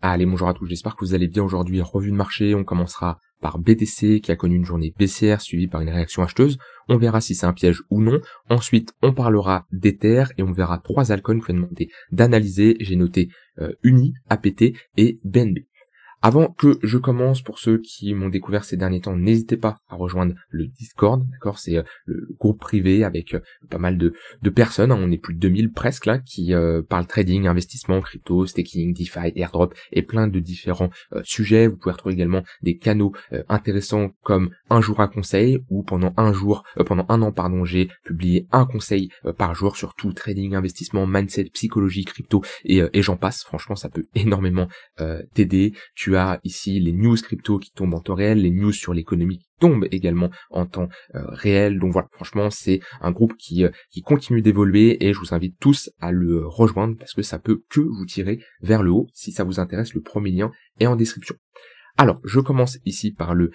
Allez, bonjour à tous, j'espère que vous allez bien aujourd'hui. Revue de marché, on commencera par BTC qui a connu une journée baissière suivie par une réaction acheteuse. On verra si c'est un piège ou non. Ensuite, on parlera d'Ether et on verra trois altcoins que je vais demander d'analyser. J'ai noté Uni, APT et BNB. Avant que je commence, pour ceux qui m'ont découvert ces derniers temps, n'hésitez pas à rejoindre le Discord, d'accord? C'est le groupe privé avec pas mal de personnes, hein. On est plus de 2000 presque là, qui parlent trading, investissement, crypto, staking, DeFi, airdrop et plein de différents sujets. Vous pouvez retrouver également des canaux intéressants comme un jour un conseil, où pendant un an, j'ai publié un conseil par jour sur tout trading, investissement, mindset, psychologie, crypto et j'en passe. Franchement, ça peut énormément t'aider. Tu as ici les news crypto qui tombent en temps réel, les news sur l'économie qui tombent également en temps réel. Donc voilà, franchement, c'est un groupe qui continue d'évoluer et je vous invite tous à le rejoindre parce que ça peut que vous tirer vers le haut. Si ça vous intéresse, le premier lien est en description. Alors, je commence ici par le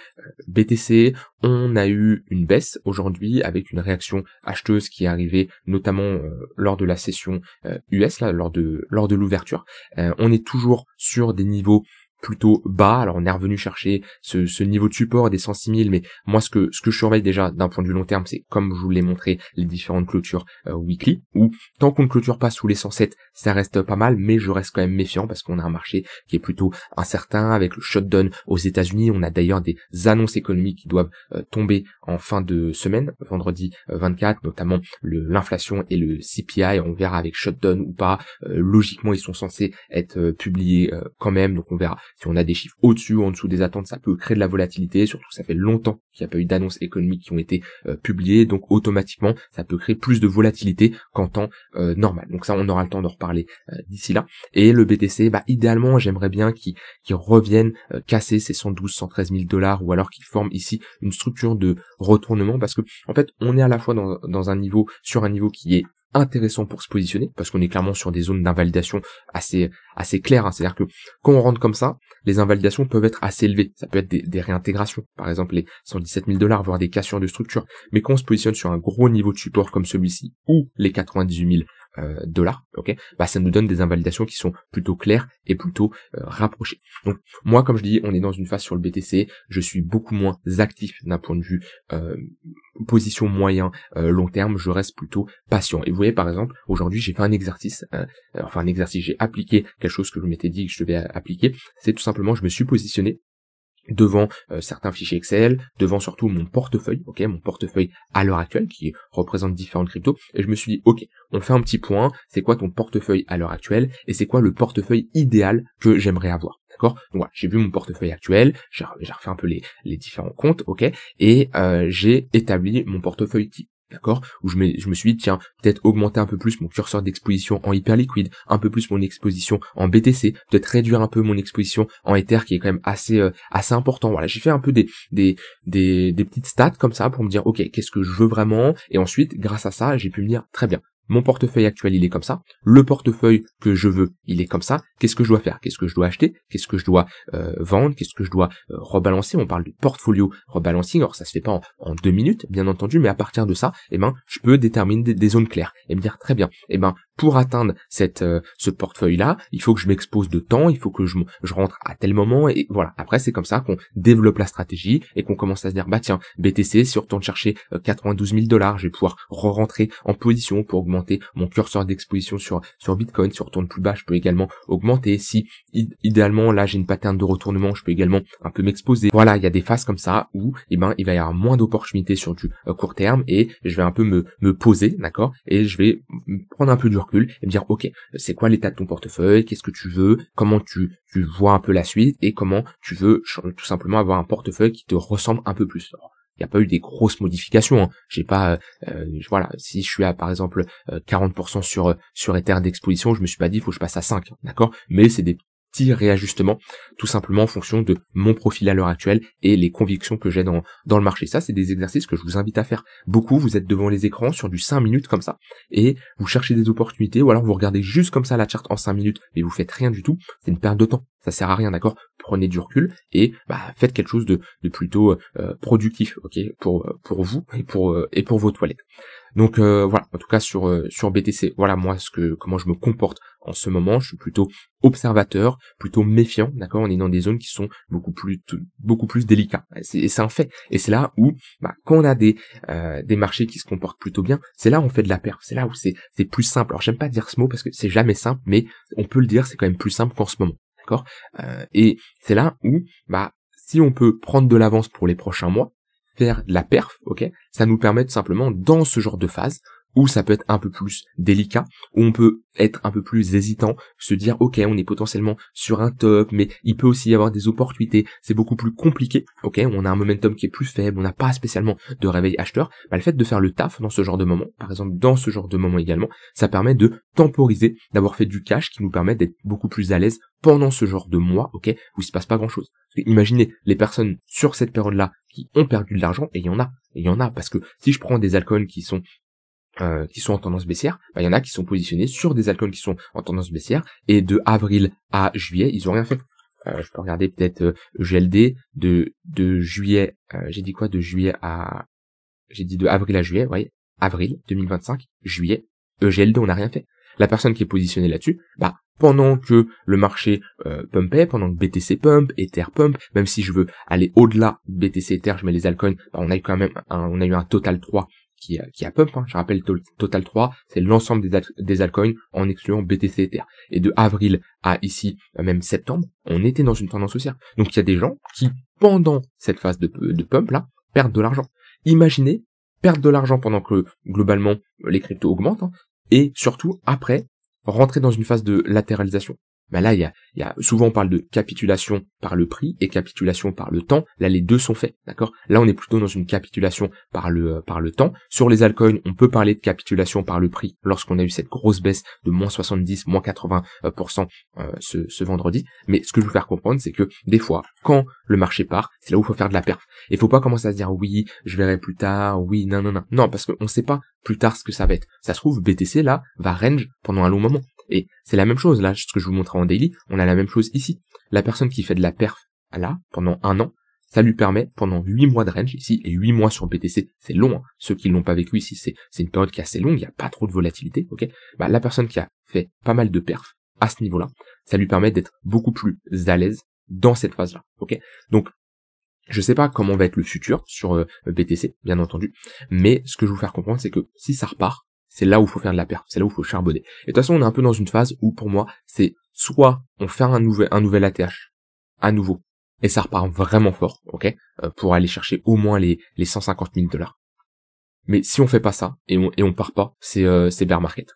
BTC. On a eu une baisse aujourd'hui avec une réaction acheteuse qui est arrivée notamment lors de la session US, là, lors de l'ouverture. On est toujours sur des niveaux plutôt bas. Alors on est revenu chercher ce niveau de support des 106 000, mais moi ce que je surveille déjà d'un point de vue long terme, c'est comme je vous l'ai montré, les différentes clôtures weekly, où tant qu'on ne clôture pas sous les 107, ça reste pas mal, mais je reste quand même méfiant parce qu'on a un marché qui est plutôt incertain avec le shutdown aux États-Unis. On a d'ailleurs des annonces économiques qui doivent tomber en fin de semaine, vendredi 24, notamment l'inflation et le CPI. On verra avec shutdown ou pas. Logiquement, ils sont censés être publiés quand même, donc on verra. Si on a des chiffres au-dessus ou en dessous des attentes, ça peut créer de la volatilité, surtout que ça fait longtemps qu'il n'y a pas eu d'annonces économiques qui ont été publiées, donc automatiquement, ça peut créer plus de volatilité qu'en temps normal. Donc ça, on aura le temps d'en reparler d'ici là. Et le BTC, idéalement, j'aimerais bien qu'il revienne casser ces 112, 113 000 dollars, ou alors qu'il forme ici une structure de retournement, parce que en fait, on est à la fois sur un niveau qui est intéressant pour se positionner, parce qu'on est clairement sur des zones d'invalidation assez claires, hein. C'est-à-dire que quand on rentre comme ça, les invalidations peuvent être assez élevées. Ça peut être des réintégrations, par exemple les 117 000 dollars, voire des cassures de structure. Mais quand on se positionne sur un gros niveau de support comme celui-ci, ou les 98 000 dollars, ok, ça nous donne des invalidations qui sont plutôt claires et plutôt rapprochées. Donc moi, comme je dis, on est dans une phase sur le BTC, je suis beaucoup moins actif d'un point de vue position moyen long terme, je reste plutôt patient. Et vous voyez, par exemple, aujourd'hui j'ai fait un exercice, j'ai appliqué quelque chose que je m'étais dit que je devais appliquer. C'est tout simplement, je me suis positionné devant certains fichiers Excel, devant surtout mon portefeuille, ok, mon portefeuille à l'heure actuelle qui représente différentes cryptos, et je me suis dit, ok, on fait un petit point, c'est quoi ton portefeuille à l'heure actuelle, et c'est quoi le portefeuille idéal que j'aimerais avoir. D'accord. Donc voilà, j'ai vu mon portefeuille actuel, j'ai refait un peu les différents comptes, ok, et j'ai établi mon portefeuille type. D'accord, où je me suis dit, tiens, peut-être augmenter un peu plus mon curseur d'exposition en hyperliquide, un peu plus mon exposition en BTC, peut-être réduire un peu mon exposition en Ether qui est quand même assez important. Voilà, j'ai fait un peu des petites stats comme ça pour me dire, ok, qu'est-ce que je veux vraiment, et ensuite, grâce à ça, j'ai pu me dire, très bien, mon portefeuille actuel, il est comme ça. Le portefeuille que je veux, il est comme ça. Qu'est-ce que je dois faire? Qu'est-ce que je dois acheter? Qu'est-ce que je dois vendre? Qu'est-ce que je dois rebalancer? On parle de portfolio rebalancing. Alors ça se fait pas en 2 minutes, bien entendu, mais à partir de ça, je peux déterminer des zones claires et me dire très bien. Pour atteindre ce portefeuille-là, il faut que je m'expose de temps, il faut que je rentre à tel moment, et voilà. Après, c'est comme ça qu'on développe la stratégie et qu'on commence à se dire, tiens, BTC, si on retourne chercher 92 000 dollars, je vais pouvoir re-rentrer en position pour augmenter mon curseur d'exposition sur Bitcoin. Si on retourne plus bas, je peux également augmenter. Si idéalement là j'ai une pattern de retournement, je peux également un peu m'exposer. Voilà, il y a des phases comme ça où il va y avoir moins d'opportunités sur du court terme, et je vais un peu me poser, d'accord, et je vais prendre un peu du recul et me dire, ok, c'est quoi l'état de ton portefeuille, qu'est-ce que tu veux, comment tu vois un peu la suite, et comment tu veux tout simplement avoir un portefeuille qui te ressemble un peu plus. Alors, il n'y a pas eu des grosses modifications, hein. J'ai pas, voilà, si je suis à par exemple 40% sur Ether d'exposition, je me suis pas dit il faut que je passe à 5, d'accord, mais c'est des petits réajustements tout simplement en fonction de mon profil à l'heure actuelle et les convictions que j'ai dans le marché. Ça, c'est des exercices que je vous invite à faire beaucoup. Vous êtes devant les écrans sur du 5 minutes comme ça et vous cherchez des opportunités, ou alors vous regardez juste comme ça la charte en 5 minutes mais vous faites rien du tout. C'est une perte de temps, ça sert à rien, d'accord. Prenez du recul et faites quelque chose de plutôt productif, ok, pour vous et pour vos toilettes. Donc voilà, en tout cas sur BTC, voilà moi comment je me comporte en ce moment. Je suis plutôt observateur, plutôt méfiant, d'accord. On est dans des zones qui sont beaucoup plus délicates. Et c'est un fait. Et c'est là où, quand on a des marchés qui se comportent plutôt bien, c'est là où on fait de la perf. C'est là où c'est plus simple. Alors j'aime pas dire ce mot parce que c'est jamais simple, mais on peut le dire, c'est quand même plus simple qu'en ce moment, d'accord. Et c'est là où, si on peut prendre de l'avance pour les prochains mois, faire de la perf, ok, ça nous permet tout simplement dans ce genre de phase où ça peut être un peu plus délicat, où on peut être un peu plus hésitant, se dire ok, on est potentiellement sur un top, mais il peut aussi y avoir des opportunités, c'est beaucoup plus compliqué, ok, on a un momentum qui est plus faible, on n'a pas spécialement de réveil acheteur, le fait de faire le taf dans ce genre de moment, par exemple dans ce genre de moment également, ça permet de temporiser, d'avoir fait du cash qui nous permet d'être beaucoup plus à l'aise pendant ce genre de mois, ok, où il se passe pas grand chose. Imaginez les personnes sur cette période-là qui ont perdu de l'argent, et il y en a, parce que si je prends des altcoins qui sont en tendance baissière, il y en a qui sont positionnés sur des altcoins qui sont en tendance baissière, et de avril à juillet, ils ont rien fait. Je peux regarder peut-être GLD de juillet, j'ai dit quoi, j'ai dit de avril à juillet, voyez, avril 2025, juillet, GLD on n'a rien fait. La personne qui est positionnée là-dessus, pendant que le marché pumpait, pendant que BTC pump, Ether pump, même si je veux aller au-delà de BTC Ether, je mets les altcoins, on a eu quand même un total 3 qui a pump, hein. Je rappelle, total 3, c'est l'ensemble des altcoins en excluant BTC Ether. Et de avril à ici, même septembre, on était dans une tendance haussière. Donc il y a des gens qui, pendant cette phase de pump là, perdent de l'argent. Imaginez perdre de l'argent pendant que globalement les cryptos augmentent, hein, et surtout après rentrer dans une phase de latéralisation. Là, il y a souvent on parle de capitulation par le prix et capitulation par le temps. Là, les deux sont faits, d'accord. Là, on est plutôt dans une capitulation par le temps. Sur les altcoins, on peut parler de capitulation par le prix lorsqu'on a eu cette grosse baisse de moins 70, moins 80% ce vendredi. Mais ce que je veux faire comprendre, c'est que des fois, quand le marché part, c'est là où il faut faire de la perf. Et il faut pas commencer à se dire oui, je verrai plus tard, oui, non. Non, parce qu'on sait pas plus tard ce que ça va être. Ça se trouve, BTC là va range pendant un long moment. Et c'est la même chose, là, ce que je vous montrais en daily, on a la même chose ici. La personne qui fait de la perf, là, pendant un an, ça lui permet, pendant 8 mois de range, ici, et 8 mois sur BTC, c'est long, hein. Ceux qui l'ont pas vécu ici, c'est une période qui est assez longue, il n'y a pas trop de volatilité, ok. La personne qui a fait pas mal de perf, à ce niveau-là, ça lui permet d'être beaucoup plus à l'aise dans cette phase-là, ok. Donc, je sais pas comment va être le futur sur BTC, bien entendu, mais ce que je veux vous faire comprendre, c'est que si ça repart, c'est là où il faut faire de la perf, c'est là où il faut charbonner. Et de toute façon, on est un peu dans une phase où, pour moi, c'est soit on fait un nouvel ATH à nouveau, et ça repart vraiment fort, ok, pour aller chercher au moins les 150 000 $. Mais si on fait pas ça, et on part pas, c'est bear market.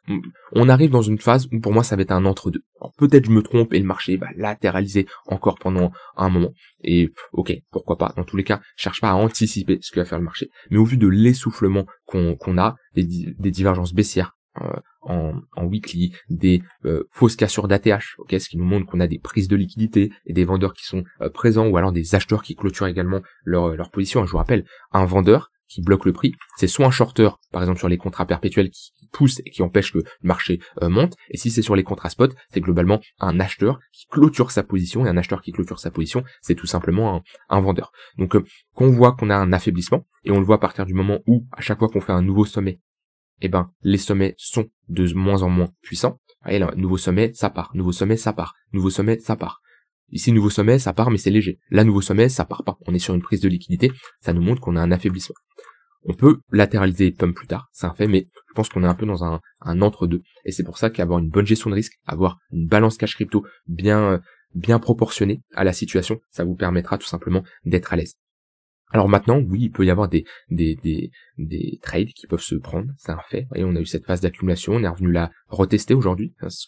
On arrive dans une phase où pour moi ça va être un entre-deux. Alors peut-être je me trompe et le marché va latéraliser encore pendant un moment. Et ok, pourquoi pas. Dans tous les cas, je cherche pas à anticiper ce que va faire le marché. Mais au vu de l'essoufflement qu'on a, des divergences baissières en weekly, des fausses cassures d'ATH, ok, ce qui nous montre qu'on a des prises de liquidité et des vendeurs qui sont présents, ou alors des acheteurs qui clôturent également leur position. Je vous rappelle, un vendeur qui bloque le prix, c'est soit un shorter, par exemple sur les contrats perpétuels qui pousse et qui empêche que le marché monte, et si c'est sur les contrats spot, c'est globalement un acheteur qui clôture sa position, et un acheteur qui clôture sa position, c'est tout simplement un vendeur. Donc quand on voit qu'on a un affaiblissement, et on le voit à partir du moment où, à chaque fois qu'on fait un nouveau sommet, les sommets sont de moins en moins puissants. Vous voyez là, nouveau sommet, ça part, nouveau sommet, ça part, nouveau sommet, ça part. Ici, nouveau sommet, ça part, mais c'est léger. Là, nouveau sommet, ça part pas. On est sur une prise de liquidité. Ça nous montre qu'on a un affaiblissement. On peut latéraliser et pump plus tard, c'est un fait, mais je pense qu'on est un peu dans un entre-deux. Et c'est pour ça qu'avoir une bonne gestion de risque, avoir une balance cash crypto bien proportionnée à la situation, ça vous permettra tout simplement d'être à l'aise. Alors maintenant, oui, il peut y avoir des trades qui peuvent se prendre, c'est un fait. Et on a eu cette phase d'accumulation, on est revenu la retester aujourd'hui, parce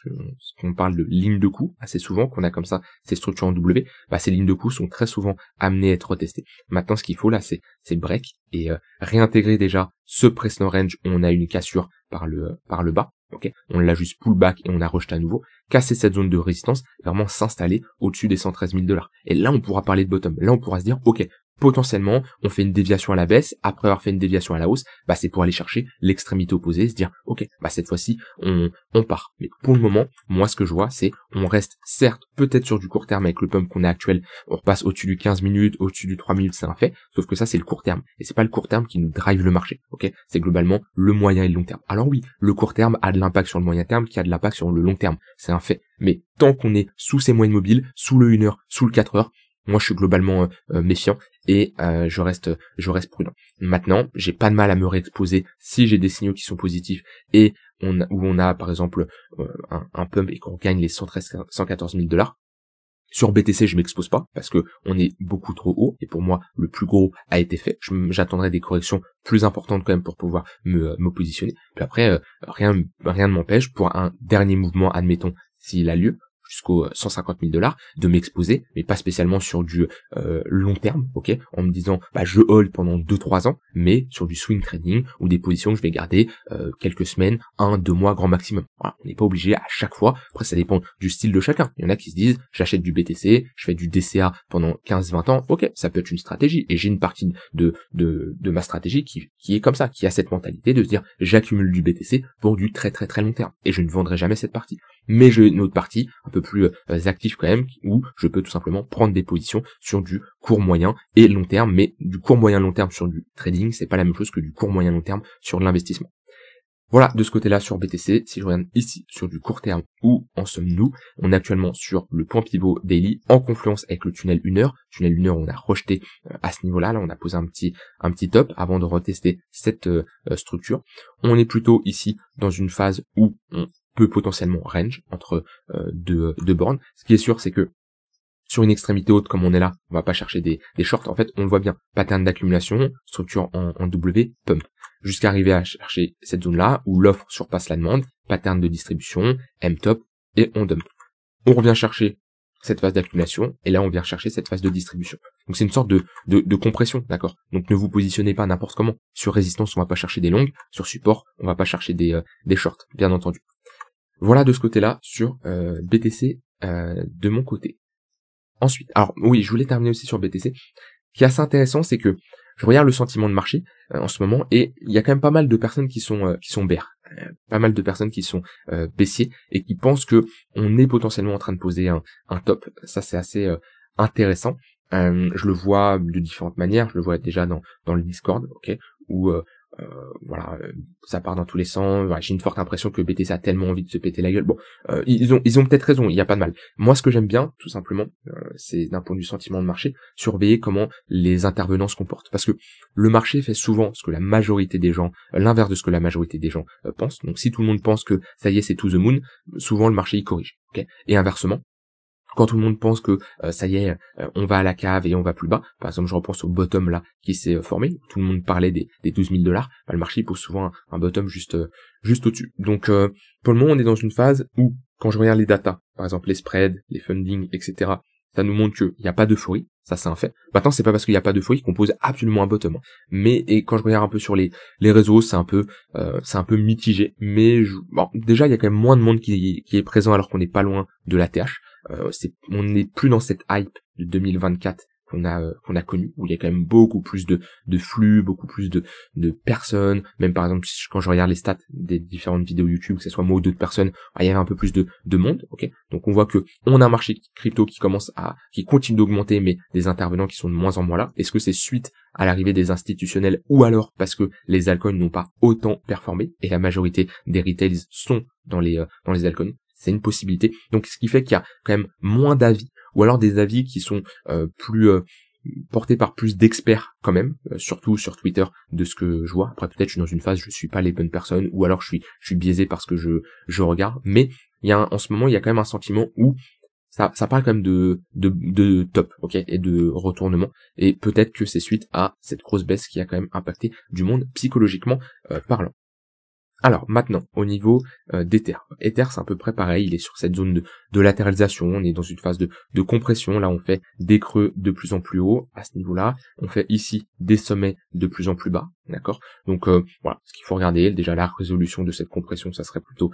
qu'on parle de lignes de coût assez souvent, qu'on a comme ça ces structures en W, ces lignes de coût sont très souvent amenées à être retestées. Maintenant, ce qu'il faut là, c'est break et réintégrer déjà ce précédent range où on a eu une cassure par le bas. Ok, on l'a juste pullback et on a rejeté à nouveau, casser cette zone de résistance, vraiment s'installer au-dessus des 113 000 $. Et là, on pourra parler de bottom. Là, on pourra se dire, ok, potentiellement, on fait une déviation à la baisse, après avoir fait une déviation à la hausse, bah c'est pour aller chercher l'extrémité opposée, se dire, ok, bah cette fois-ci, on part. Mais pour le moment, moi ce que je vois, c'est on reste certes peut-être sur du court terme avec le pump qu'on a actuel, on repasse au-dessus du 15 minutes, au-dessus du 3 minutes, c'est un fait, sauf que ça c'est le court terme. Et c'est pas le court terme qui nous drive le marché, ok? C'est globalement le moyen et le long terme. Alors oui, le court terme a de l'impact sur le moyen terme, qui a de l'impact sur le long terme, c'est un fait. Mais tant qu'on est sous ces moyennes mobiles, sous le 1 heure, sous le 4 heures, moi, je suis globalement méfiant et je reste prudent. Maintenant, j'ai pas de mal à me réexposer si j'ai des signaux qui sont positifs et où on a par exemple un pump et qu'on gagne les 114 000 $. Sur BTC, je m'expose pas parce que on est beaucoup trop haut et pour moi, le plus gros a été fait. J'attendrai des corrections plus importantes quand même pour pouvoir me positionner. Puis après, rien ne m'empêche pour un dernier mouvement, admettons, s'il a lieu, jusqu'aux 150 000 $, de m'exposer, mais pas spécialement sur du long terme, ok, en me disant bah je hold pendant 2-3 ans, mais sur du swing trading ou des positions que je vais garder quelques semaines, 1-2 mois grand maximum. Voilà, on n'est pas obligé à chaque fois. Après ça dépend du style de chacun. Il y en a qui se disent j'achète du BTC, je fais du DCA pendant 15-20 ans, ok, ça peut être une stratégie. Et j'ai une partie de ma stratégie qui est comme ça, qui a cette mentalité de se dire j'accumule du BTC pour du très très très long terme et je ne vendrai jamais cette partie. Mais j'ai une autre partie un peu plus active quand même, où je peux tout simplement prendre des positions sur du court moyen et long terme, mais du court moyen long terme sur du trading, c'est pas la même chose que du court moyen long terme sur de l'investissement. Voilà, de ce côté-là sur BTC, si je regarde ici sur du court terme, où en sommes-nous? On est actuellement sur le point pivot daily en confluence avec le tunnel 1 heure. Tunnel 1 heure, on a rejeté à ce niveau-là, là on a posé un petit top avant de retester cette structure. On est plutôt ici dans une phase où on peut potentiellement range entre deux bornes. Ce qui est sûr, c'est que sur une extrémité haute comme on est là, on va pas chercher des shorts. En fait, on le voit bien. Pattern d'accumulation, structure en W, pump. Jusqu'à arriver à chercher cette zone-là où l'offre surpasse la demande, pattern de distribution, M-top, et on dump. On revient chercher cette phase d'accumulation, et là on vient chercher cette phase de distribution. Donc c'est une sorte de compression, d'accord? Donc ne vous positionnez pas n'importe comment. Sur résistance, on va pas chercher des longues. Sur support, on va pas chercher des shorts, bien entendu. Voilà de ce côté-là sur BTC de mon côté. Ensuite, alors oui, je voulais terminer aussi sur BTC. Ce qui est assez intéressant, c'est que je regarde le sentiment de marché en ce moment et il y a quand même pas mal de personnes qui sont bears, pas mal de personnes qui sont baissiers et qui pensent que on est potentiellement en train de poser un top. Ça c'est assez intéressant. Je le vois de différentes manières. Je le vois déjà dans le Discord, ok, où voilà, ça part dans tous les sens. Voilà, j'ai une forte impression que BTC a tellement envie de se péter la gueule. Bon, ils ont peut-être raison, il n'y a pas de mal. Moi, ce que j'aime bien, tout simplement, c'est d'un point de vue sentiment de marché, surveiller comment les intervenants se comportent. Parce que le marché fait souvent ce que la majorité des gens, l'inverse de ce que la majorité des gens pensent. Donc si tout le monde pense que ça y est, c'est to the moon, souvent le marché il corrige. Okay, et inversement, quand tout le monde pense que ça y est, on va à la cave et on va plus bas, par exemple je repense au bottom là qui s'est formé, tout le monde parlait des 12 000 $, bah, le marché il pose souvent un bottom juste au-dessus. Donc pour le moment on est dans une phase où, quand je regarde les datas, par exemple les spreads, les funding, etc., ça nous montre qu'il n'y a pas d'euphorie, ça c'est un fait. Maintenant c'est pas parce qu'il n'y a pas d'euphorie qu'on pose absolument un bottom, hein. Mais et quand je regarde un peu sur les réseaux, c'est un peu mitigé, mais bon, déjà il y a quand même moins de monde qui est présent alors qu'on n'est pas loin de la TH. On n'est plus dans cette hype de 2024 qu'on a connu, où il y a quand même beaucoup plus de flux, beaucoup plus de personnes. Même par exemple quand je regarde les stats des différentes vidéos YouTube, que ce soit moi ou d'autres personnes, il y avait un peu plus de monde, ok. Donc on voit que on a un marché crypto qui continue d'augmenter, mais des intervenants qui sont de moins en moins là. Est-ce que c'est suite à l'arrivée des institutionnels ou alors parce que les altcoins n'ont pas autant performé et la majorité des retails sont dans les altcoins? C'est une possibilité. Donc ce qui fait qu'il y a quand même moins d'avis, ou alors des avis qui sont plus portés par plus d'experts quand même, surtout sur Twitter, de ce que je vois. Après peut-être je suis dans une phase, je suis pas les bonnes personnes, ou alors je suis biaisé parce que je regarde. Mais il y a en ce moment il y a quand même un sentiment où ça parle quand même de top, ok, et de retournement. Et peut-être que c'est suite à cette grosse baisse qui a quand même impacté du monde psychologiquement parlant. Alors maintenant, au niveau d'Ether. Ether, c'est à peu près pareil, il est sur cette zone de latéralisation, on est dans une phase de compression, là on fait des creux de plus en plus haut à ce niveau-là, on fait ici des sommets de plus en plus bas, d'accord. Donc voilà, ce qu'il faut regarder, déjà la résolution de cette compression, ça serait plutôt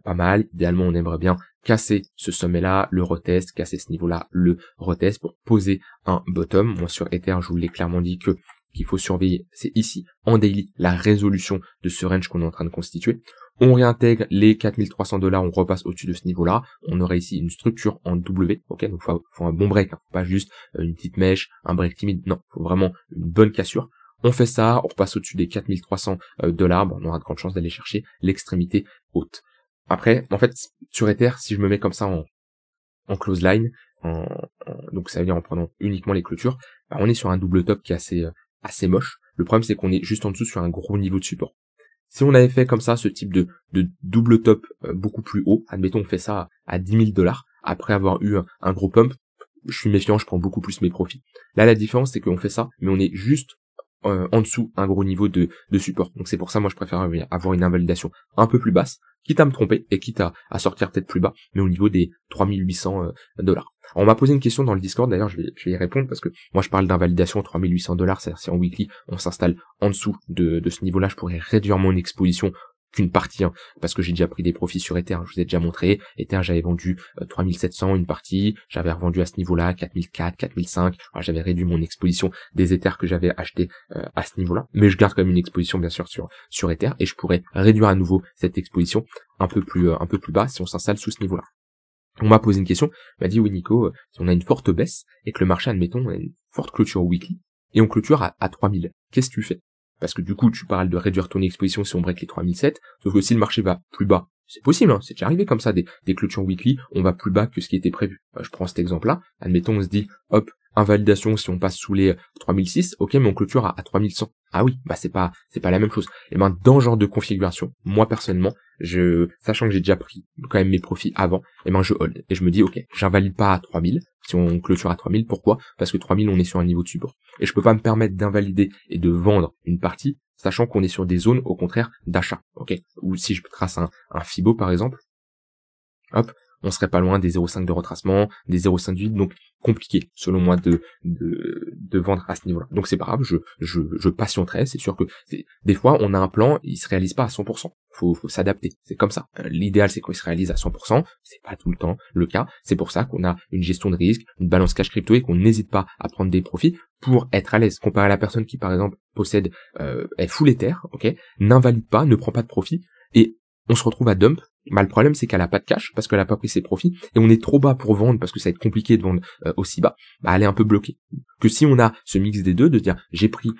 pas mal. Idéalement, on aimerait bien casser ce sommet-là, le retest, casser ce niveau-là, le retest pour poser un bottom. Moi sur Ether, je vous l'ai clairement dit que qu'il faut surveiller, c'est ici, en daily, la résolution de ce range qu'on est en train de constituer. On réintègre les 4300 $, on repasse au-dessus de ce niveau-là. On aurait ici une structure en W, ok, donc faut un bon break, hein, pas juste une petite mèche, un break timide, non, faut vraiment une bonne cassure. On fait ça, on repasse au-dessus des 4300 $, bon, on aura de grandes chances d'aller chercher l'extrémité haute. Après, en fait, sur Ether, si je me mets comme ça en close line, donc ça veut dire en prenant uniquement les clôtures, bah, on est sur un double top qui est assez moche. Le problème, c'est qu'on est juste en dessous sur un gros niveau de support. Si on avait fait comme ça ce type de double top beaucoup plus haut, admettons on fait ça à 10 000 $, après avoir eu un gros pump, je suis méfiant, je prends beaucoup plus mes profits. Là, la différence, c'est qu'on fait ça, mais on est juste en dessous un gros niveau de support. Donc c'est pour ça, moi, je préfère avoir une invalidation un peu plus basse, quitte à me tromper et quitte à sortir peut-être plus bas, mais au niveau des 3800 $. On m'a posé une question dans le Discord, d'ailleurs je vais y répondre parce que moi je parle d'invalidation 3800 $, c'est-à-dire si en weekly on s'installe en dessous de ce niveau-là, je pourrais réduire mon exposition qu'une partie, hein, parce que j'ai déjà pris des profits sur Ether, je vous ai déjà montré. Ether, j'avais vendu 3700 une partie, j'avais revendu à ce niveau-là 4004, 4005, alors j'avais réduit mon exposition des Ethers que j'avais acheté à ce niveau-là, mais je garde quand même une exposition bien sûr sur Ether, et je pourrais réduire à nouveau cette exposition un peu plus bas si on s'installe sous ce niveau-là. On m'a posé une question, on m'a dit oui Nico, si on a une forte baisse et que le marché, admettons, a une forte clôture weekly et on clôture à 3000, qu'est-ce que tu fais? Parce que du coup, tu parles de réduire ton exposition si on break les 3007, sauf que si le marché va plus bas, c'est possible, hein, c'est déjà arrivé comme ça, des clôtures weekly, on va plus bas que ce qui était prévu. Je prends cet exemple-là, admettons, on se dit, hop, invalidation si on passe sous les 3006, ok, mais on clôture à 3100. Ah oui, bah c'est pas la même chose. Et ben, dans ce genre de configuration, moi personnellement, sachant que j'ai déjà pris quand même mes profits avant, et ben je hold. Et je me dis, ok, j'invalide pas à 3000, si on clôture à 3000, pourquoi? Parce que 3000, on est sur un niveau de support. Et je peux pas me permettre d'invalider et de vendre une partie, sachant qu'on est sur des zones, au contraire, d'achat, ok? Ou si je trace un Fibo, par exemple, hop, on serait pas loin des 0,5 de retracement, des 0,5 de vide, donc compliqué, selon moi, de vendre à ce niveau-là. Donc c'est pas grave, je patienterai, c'est sûr que des fois, on a un plan, il se réalise pas à 100%. Faut s'adapter, c'est comme ça. L'idéal, c'est qu'il se réalise à 100%, c'est pas tout le temps le cas, c'est pour ça qu'on a une gestion de risque, une balance cash crypto et qu'on n'hésite pas à prendre des profits pour être à l'aise. Comparé à la personne qui, par exemple, possède, est full Ether, ok, n'invalide pas, ne prend pas de profit, et on se retrouve à dump. Bah, le problème, c'est qu'elle a pas de cash parce qu'elle a pas pris ses profits et on est trop bas pour vendre parce que ça va être compliqué de vendre aussi bas. Bah, elle est un peu bloquée. Que si on a ce mix des deux, de dire j'ai pris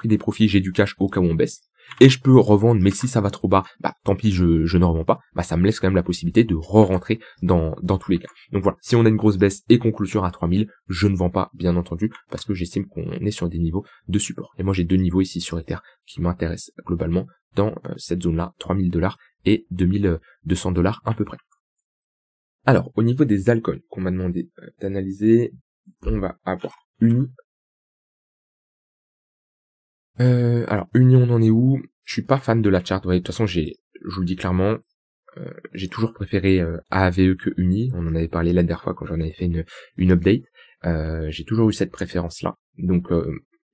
des profits, j'ai du cash au cas où on baisse et je peux revendre, mais si ça va trop bas, bah tant pis, je ne revends pas. Bah, ça me laisse quand même la possibilité de re-rentrer dans tous les cas. Donc voilà, si on a une grosse baisse et qu'on clôture à 3000, je ne vends pas, bien entendu, parce que j'estime qu'on est sur des niveaux de support. Et moi, j'ai 2 niveaux ici sur Ether qui m'intéressent globalement dans cette zone-là, 3000 $ et 2200 $ à peu près. Alors, au niveau des altcoins qu'on m'a demandé d'analyser, on va avoir Uni. Alors, Uni, on en est où? Je suis pas fan de la chart. Ouais, de toute façon, je vous le dis clairement, j'ai toujours préféré AAVE que Uni. On en avait parlé la dernière fois quand j'en avais fait une update. J'ai toujours eu cette préférence-là. Donc,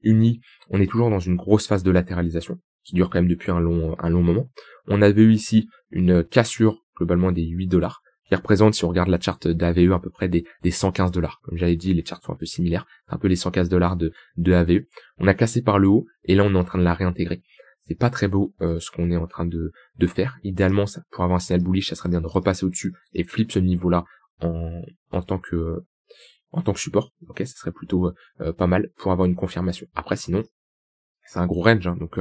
Uni, on est toujours dans une grosse phase de latéralisation qui dure quand même depuis un long moment. On avait eu ici une cassure globalement des 8 $, qui représente, si on regarde la charte d'AVE, à peu près des 115 $. Comme j'avais dit, les charts sont un peu similaires, un peu les 115 $ de AVE. On a cassé par le haut, et là on est en train de la réintégrer. C'est pas très beau ce qu'on est en train de faire. Idéalement, ça, pour avoir un signal bullish, ça serait bien de repasser au-dessus et flip ce niveau-là en tant que support. Ok, ça serait plutôt pas mal pour avoir une confirmation. Après, sinon, c'est un gros range, hein, donc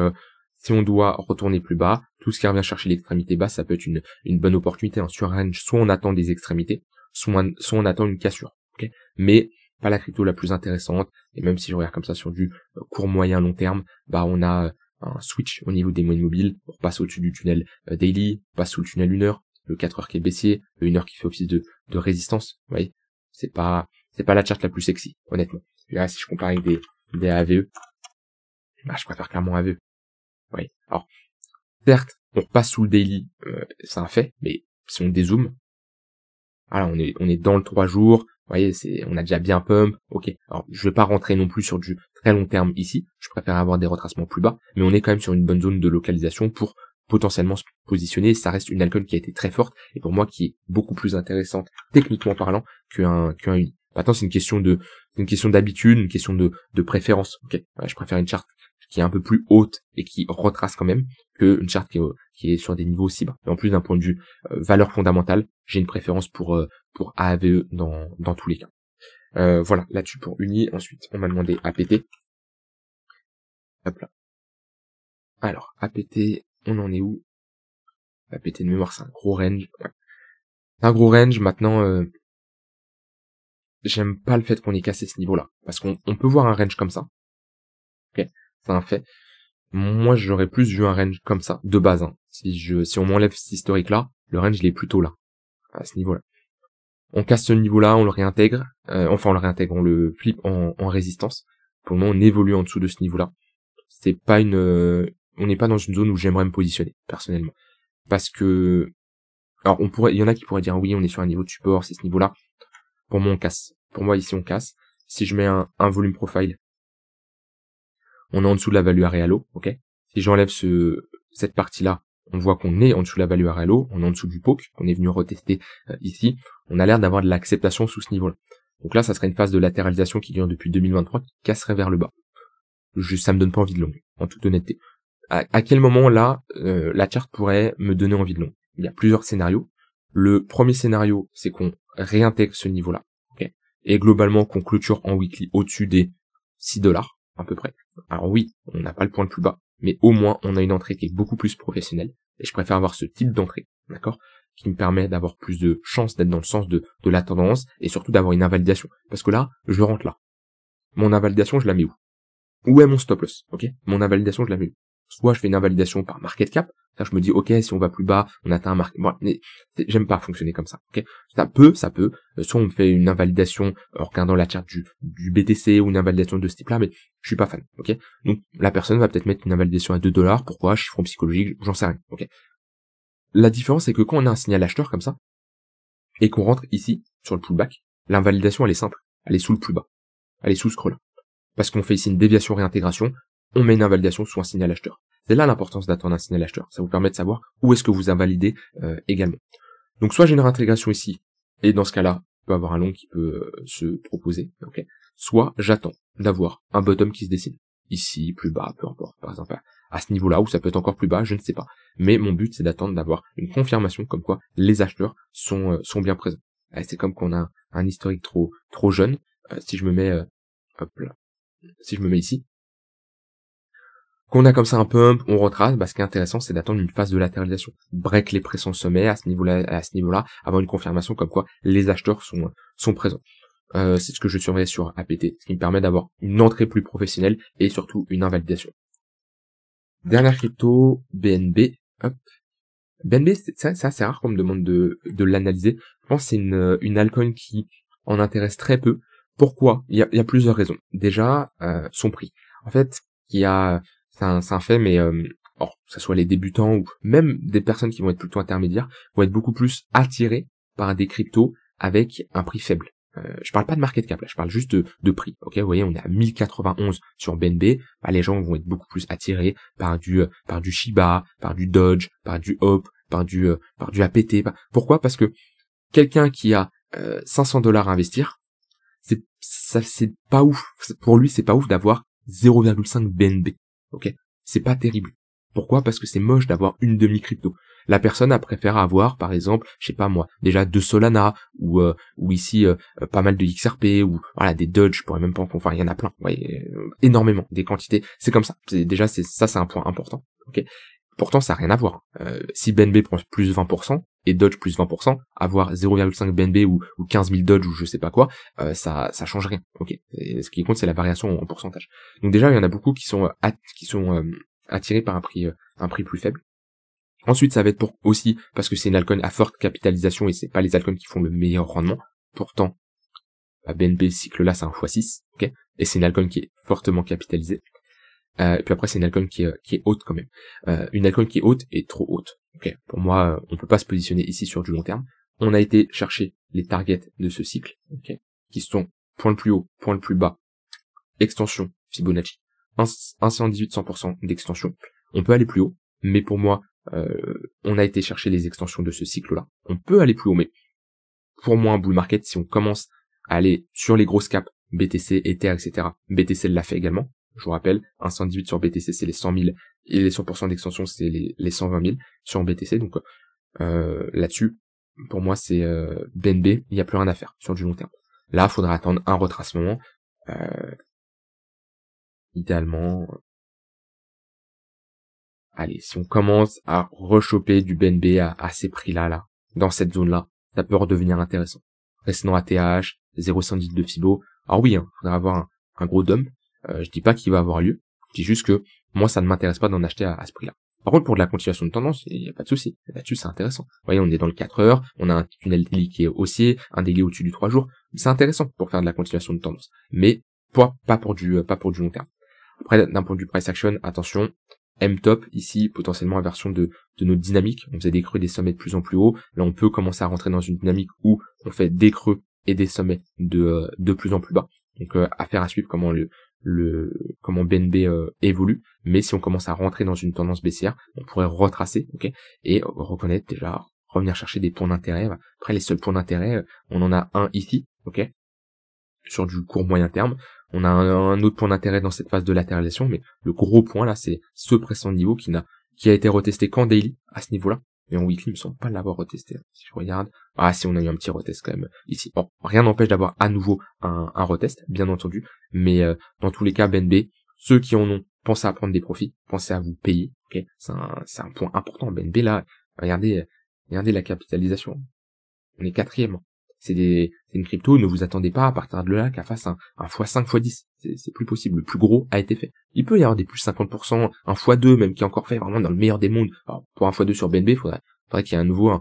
si on doit retourner plus bas, tout ce qui revient chercher l'extrémité basse, ça peut être une bonne opportunité. Hein. Sur un range, soit on attend des extrémités, soit on attend une cassure. Okay, mais pas la crypto la plus intéressante. Et même si je regarde comme ça sur du court, moyen, long terme, bah on a un switch au niveau des moyennes mobiles. On passe au-dessus du tunnel daily, on passe sous le tunnel 1 heure, le 4 heures qui est baissier, le 1 heure qui fait office de résistance. Vous voyez, c'est pas la charte la plus sexy, honnêtement. Et là, si je compare avec des AVE, bah je préfère clairement AVE. Oui. Alors, certes, On repasse sous le daily, c'est un fait, mais si on dézoome, voilà, on est dans le 3 jours, vous voyez, on a déjà bien pump, ok. Alors, je vais pas rentrer non plus sur du très long terme ici, je préfère avoir des retracements plus bas, mais on est quand même sur une bonne zone de localisation pour potentiellement se positionner. Ça reste une altcoin qui a été très forte, et pour moi qui est beaucoup plus intéressante, techniquement parlant, qu'un uni. Maintenant, c'est une question d'habitude, une question de préférence, ok. Ouais, je préfère une charte qui est un peu plus haute et qui retrace quand même, qu'une charte qui est sur des niveaux aussi bas. Et en plus, d'un point de vue valeur fondamentale, j'ai une préférence pour AAVE dans tous les cas. Voilà, là-dessus pour Uni. Ensuite, on m'a demandé APT. Hop là. Alors, APT, on en est où? APT de mémoire, c'est un gros range. Ouais. C'est un gros range, maintenant, j'aime pas le fait qu'on ait cassé ce niveau-là. Parce qu'on peut voir un range comme ça. Ok, c'est un fait. Moi, j'aurais plus vu un range comme ça, de base. Hein. Si on m'enlève cet historique-là, le range, il est plutôt là, à ce niveau-là. On casse ce niveau-là, on le réintègre, on le flippe en résistance. Pour le moment, on évolue en dessous de ce niveau-là. C'est pas on n'est pas dans une zone où j'aimerais me positionner, personnellement. Parce que, alors, il y en a qui pourraient dire, oui, on est sur un niveau de support, c'est ce niveau-là. Pour moi, on casse. Pour moi, ici, on casse. Si je mets un volume profile, on est en dessous de la value area low, ok? Si j'enlève cette partie-là, on voit qu'on est en dessous de la value area low, on est en dessous du poke, qu'on est venu retester ici. On a l'air d'avoir de l'acceptation sous ce niveau-là. Donc là, ça serait une phase de latéralisation qui dure depuis 2023, qui casserait vers le bas. Ça me donne pas envie de long, en toute honnêteté. À quel moment, là, la charte pourrait me donner envie de long? Il y a plusieurs scénarios. Le premier scénario, c'est qu'on réintègre ce niveau-là, ok? Et globalement, qu'on clôture en weekly au-dessus des $6, à peu près. Alors oui, on n'a pas le point le plus bas, mais au moins on a une entrée qui est beaucoup plus professionnelle, et je préfère avoir ce type d'entrée, d'accord, qui me permet d'avoir plus de chances d'être dans le sens de la tendance, et surtout d'avoir une invalidation. Parce que là, je rentre là. Mon invalidation, je la mets où? Où est mon stop loss, ok? Mon invalidation, je la mets où? Soit je fais une invalidation par market cap, ça je me dis, ok, si on va plus bas, on atteint un market, bon, mais j'aime pas fonctionner comme ça, ok? Ça peut, soit on me fait une invalidation en regardant la charte du BTC ou une invalidation de ce type-là, mais je suis pas fan, ok? Donc, la personne va peut-être mettre une invalidation à $2, pourquoi? Chiffron psychologique, j'en sais rien, ok? La différence, c'est que quand on a un signal acheteur comme ça, et qu'on rentre ici, sur le pullback, l'invalidation, elle est simple. Elle est sous le plus bas. Elle est sous ce creux-là. Parce qu'on fait ici une déviation réintégration, on met une invalidation sous un signal acheteur. C'est là l'importance d'attendre un signal acheteur. Ça vous permet de savoir où est-ce que vous invalidez également. Donc soit j'ai une réintégration ici, et dans ce cas-là, je peux avoir un long qui peut se proposer, ok. Soit j'attends d'avoir un bottom qui se dessine. Ici, plus bas, peu importe, par exemple, à ce niveau-là, ou ça peut être encore plus bas, je ne sais pas. Mais mon but, c'est d'attendre d'avoir une confirmation comme quoi les acheteurs sont bien présents. C'est comme qu'on a un historique trop jeune. Si je me mets, hop là, si je me mets ici, qu'on a comme ça un pump, on retrace, ce qui est intéressant, c'est d'attendre une phase de latéralisation. Break les pressions sommet à ce niveau-là, avoir une confirmation comme quoi les acheteurs sont présents. C'est ce que je surveille sur APT, ce qui me permet d'avoir une entrée plus professionnelle et surtout une invalidation. Dernière crypto, BNB. Hop. BNB, c'est assez rare qu'on me demande de l'analyser. Je pense que c'est une altcoin qui en intéresse très peu. Pourquoi? Il y a plusieurs raisons. Déjà, son prix. En fait, c'est un fait, mais que ce soit les débutants ou même des personnes qui vont être plutôt intermédiaires, vont être beaucoup plus attirés par des cryptos avec un prix faible. Je parle pas de market cap là, je parle juste de prix. Ok, vous voyez, on est à 1091 sur BNB. Les gens vont être beaucoup plus attirés par du Shiba, par du Doge, par du Hop, par du APT. Pourquoi? Parce que quelqu'un qui a $500 à investir, c'est pas ouf. Pour lui, c'est pas ouf d'avoir 0,5 BNB. Ok, c'est pas terrible. Pourquoi? Parce que c'est moche d'avoir une demi-crypto. La personne a préféré avoir, par exemple, je sais pas moi, déjà 2 Solana, ou ici pas mal de XRP, ou voilà, des Doge, je pourrais même pas en confondre, il y en a plein, ouais, énormément, des quantités, c'est comme ça. C'est un point important. Ok. Pourtant, ça n'a rien à voir. Si BNB prend plus 20%, et Doge plus 20%, avoir 0,5 BNB ou 15 000 Doge ou je sais pas quoi, ça change rien. Ok. Et ce qui compte, c'est la variation en pourcentage. Donc déjà, il y en a beaucoup qui sont attirés par un prix plus faible. Ensuite, ça va être aussi parce que c'est une altcoin à forte capitalisation et c'est pas les altcoins qui font le meilleur rendement. Pourtant, BNB cycle là, c'est un x6, ok, et c'est une altcoin qui est fortement capitalisée. Et puis après, c'est une altcoin qui est haute quand même. Une altcoin qui est haute est trop haute. Ok, pour moi, on peut pas se positionner ici sur du long terme. On a été chercher les targets de ce cycle, ok, qui sont point le plus haut, point le plus bas, extension Fibonacci, 118 100% d'extension. On peut aller plus haut, mais pour moi, on a été chercher les extensions de ce cycle-là. On peut aller plus haut, mais pour moi, un bull market, si on commence à aller sur les grosses caps, BTC, Ether, etc., BTC l'a fait également. Je vous rappelle, un 118 sur BTC, c'est les 100 000, et les 100% d'extension, c'est les 120 000 sur BTC. Donc là-dessus, pour moi, c'est BNB, il n'y a plus rien à faire sur du long terme. Là, il faudra attendre un retracement, idéalement. Allez, si on commence à rechoper du BNB à ces prix-là, dans cette zone-là, ça peut redevenir intéressant. Restant ATH, 0,110 de Fibo. Alors oui, il faudra avoir un gros dump. Je dis pas qu'il va avoir lieu. Je dis juste que moi, ça ne m'intéresse pas d'en acheter à ce prix-là. Par contre, pour de la continuation de tendance, il n'y a pas de souci. Là-dessus, c'est intéressant. Vous voyez, on est dans le 4 heures, on a un tunnel daily qui est haussier, un daily au-dessus du 3 jours. C'est intéressant pour faire de la continuation de tendance. Mais pas pour du long terme. Après, d'un point de vue price action, attention, M-top, ici, potentiellement inversion de notre dynamique. On faisait des creux et des sommets de plus en plus haut. Là, on peut commencer à rentrer dans une dynamique où on fait des creux et des sommets de plus en plus bas. Donc, affaire à suivre comment comment BNB évolue. Mais si on commence à rentrer dans une tendance baissière, on pourrait retracer, ok, et reconnaître déjà, revenir chercher des points d'intérêt. Après, les seuls points d'intérêt, on en a un ici, ok, sur du court moyen terme. On a un autre point d'intérêt dans cette phase de latéralisation, mais le gros point là, c'est ce précédent niveau qui a été retesté qu'en daily à ce niveau-là. Et en weekly, il me semble pas l'avoir retesté. Si je regarde, si, on a eu un petit retest quand même ici. Bon, rien n'empêche d'avoir à nouveau un retest, bien entendu, mais dans tous les cas, BNB, ceux qui en ont, pensez à prendre des profits, pensez à vous payer. Ok, c'est un point important. BNB là, regardez la capitalisation. On est 4e. C'est une crypto, ne vous attendez pas à partir de là qu'elle fasse un x5, x10. C'est plus possible. Le plus gros a été fait. Il peut y avoir des plus 50%, un x2 même qui est encore fait vraiment dans le meilleur des mondes. Alors, pour un x2 sur BNB, il faudrait qu'il y ait à nouveau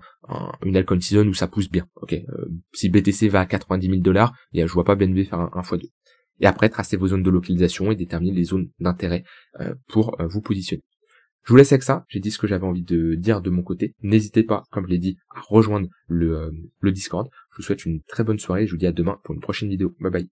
une altcoin season où ça pousse bien. Ok, si BTC va à 90 000 $, je vois pas BNB faire un x2. Et après, tracez vos zones de localisation et déterminez les zones d'intérêt pour vous positionner. Je vous laisse avec ça, j'ai dit ce que j'avais envie de dire de mon côté. N'hésitez pas, comme je l'ai dit, à rejoindre le Discord. Je vous souhaite une très bonne soirée et je vous dis à demain pour une prochaine vidéo. Bye bye.